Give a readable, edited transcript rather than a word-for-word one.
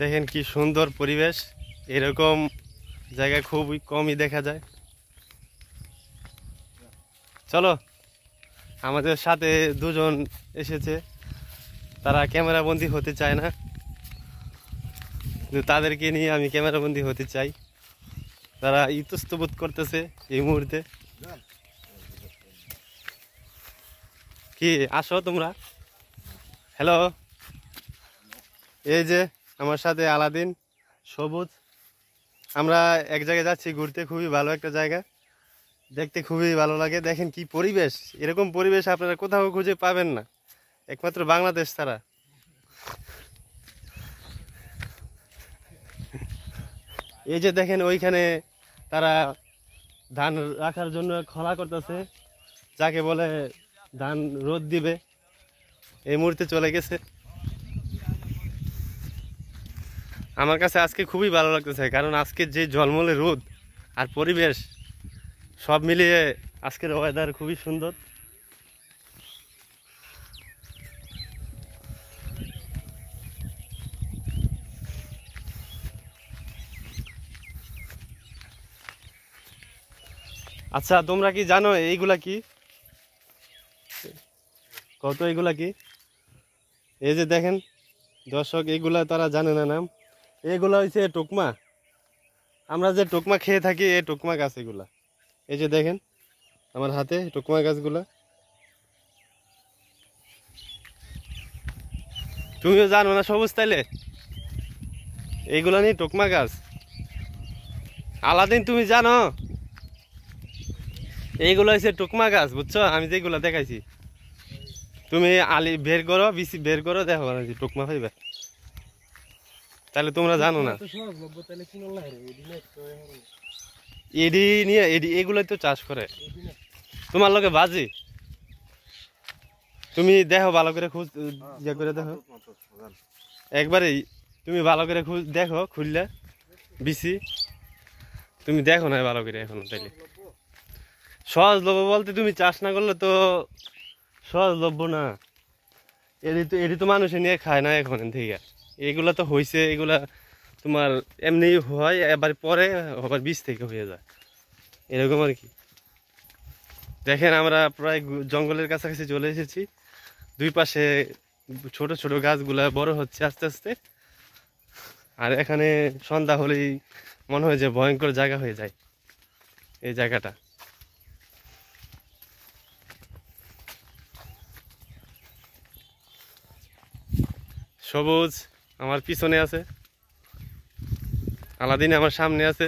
দেখেন কি সুন্দর পরিবেশ, এরকম জায়গা খুবই কমই দেখা যায়। চলো, আমাদের সাথে দুজন এসেছে, তারা ক্যামেরাবন্দি হতে চায় না, কিন্তু তাদেরকে নিয়ে আমি ক্যামেরাবন্দি হতে চাই। তারা ইতস্তত করতেছে এই মুহূর্তে। কি আসো তোমরা। হ্যালো, এই যে আমার সাথে আলাদিন, সবুজ। আমরা এক জায়গায় যাচ্ছি ঘুরতে, খুবই ভালো একটা জায়গা, দেখতে খুবই ভালো লাগে। দেখেন কি পরিবেশ, এরকম পরিবেশ আপনারা কোথাও খুঁজে পাবেন না, একমাত্র বাংলাদেশ ছাড়া। এই যে দেখেন ওইখানে তারা ধান রাখার জন্য খলা করতেছে, যাকে বলে ধান রোদ দিবে, এই মুহূর্তে চলে গেছে। আমার কাছে আজকে খুবই ভালো লাগতেছে, কারণ আজকে যে ঝলমলে রোদ আর পরিবেশ সব মিলিয়ে আজকের ওয়েদার খুবই সুন্দর। আচ্ছা, তোমরা কি জানো এইগুলা কি? কত এগুলা কি? এই যে দেখেন দর্শক, এগুলা তারা জানে না নাম। এগুলা হচ্ছে টোকমা। আমরা যে টোকমা খেয়ে থাকি, এই টোকমা গাছ এগুলা। এই যে দেখেন আমার হাতে টোকমা গাছগুলা। তুমিও জানো না সবুজ তাইলে? এইগুলা নিয়ে টোকমা গাছ। আলাদিন তুমি জানো? এইগুলো হচ্ছে টোকমা গাছ, বুঝছো? আমি যেগুলা দেখাইছি, তুমি আলি বের করো, বিসি বের করো, দেখো টোকমা পাইবে। তাহলে তোমরা জানো না। এডি নিয়ে এডি এগুলোই তো চাষ করে তোমার লোকে বাজি। তুমি দেখো ভালো করে, খুঁজ ইয়ে করে দেখো একবারে। তুমি ভালো করে দেখো খুললে বিসি, তুমি দেখো না ভালো করে এখনো। তাইলে সহজলভ্য বলতে তুমি চাষ না করলে তো সহজলভ্য না। এটি তো মানুষে নিয়ে খায় না এখন থেকে। এগুলা তো হয়েছে, এগুলা তোমার এমনি হয়, এবার পরে আবার বীজ থেকে হয়ে যায়, এরকম আর কি। দেখেন আমরা প্রায় জঙ্গলের কাছাকাছি চলে এসেছি। দুই পাশে ছোট ছোট গাছগুলা বড় হচ্ছে আস্তে আস্তে। আর এখানে সন্ধ্যা হলেই মনে হয় যে ভয়ঙ্কর জায়গা হয়ে যায় এই জায়গাটা। সবুজ আমার পিছনে আছে, আলাদিন আমার সামনে আছে।